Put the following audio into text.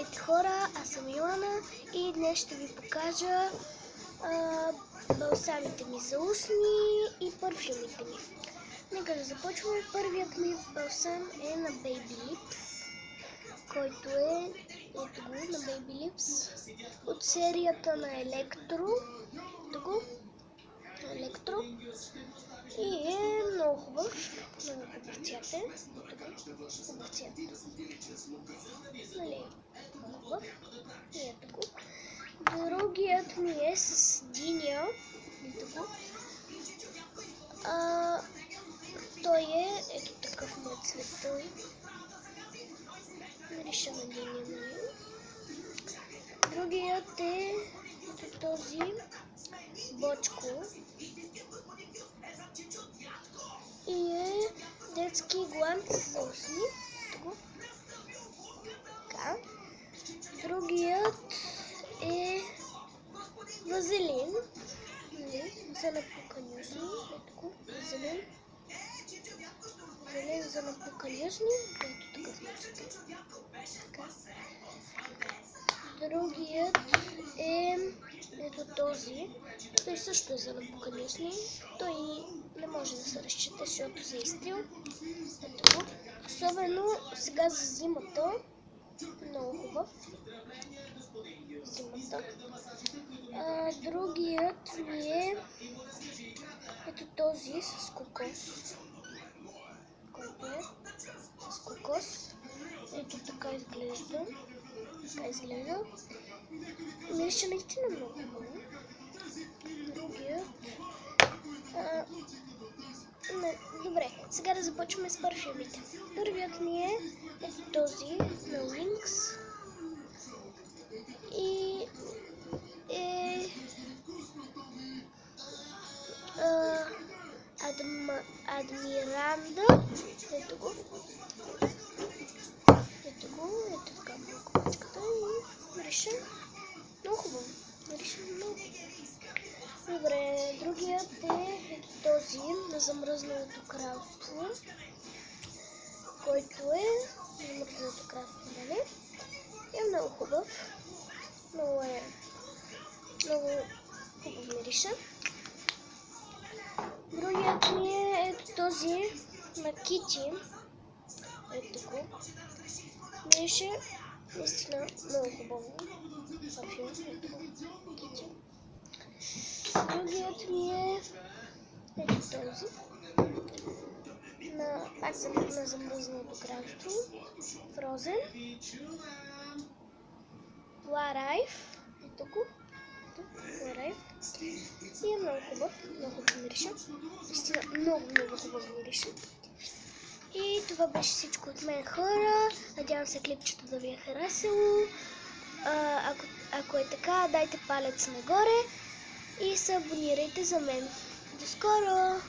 Здравейте хора, аз съм Йоана и днес ще ви покажа балсамите ми за устни и парфюмите ми. Нека да започваме. Първият ми балсам е на Babyliss, който е ето го на Babyliss от серията на Electro. И е много хубав. Много хубав цвят е. Хубав цвят. Нали, хубав. И ето го. Другият ми е с диня. Ето го. Той е ето такъв му цвета. Мирише на диня, нали. Другият е ето този бочко. И е детски гланц за устни. Така. Другият е вазелин. За напукани устни. Ето го. Вазелин. Вазелин за напукани устни. Ето такъв мъчета. Така. Другият е ето този. Той също е за напукани устни. Той не може да се разчита, защото се е изтрил. Ето го. Особено сега за зимата. Много хубав. Зимата. Другият ми е ето този с кокос. Който е с кокос. Ето така изглежда. Мирише наистина много хубаво. Другият добре, сега да започваме с парфюмите. Първият ми е ето този на Wings и е Адмиранда. Ето го. Ето така пачката и мирише много хубаво. Добре, другият е ето този на замръзналото кралство, който е замръзналото кралство, нали? Е много хубав. Много хубав мирише. Другият ми е ето този на Кити. Ето го. Мирише наистина много хубаво. Парфюм. Ето го. Кити. Другият ми е ето този пак на замръзналото кралство, Фрозен, Ларайф, ето го, Ларайф, и е много хубав мирише, наистина много хубав мирише. И това беше всичко от мен, хора. Надявам се клипчето да ви е харесало. Ако е така, дайте палец нагоре и се абонирайте за мен. До скоро!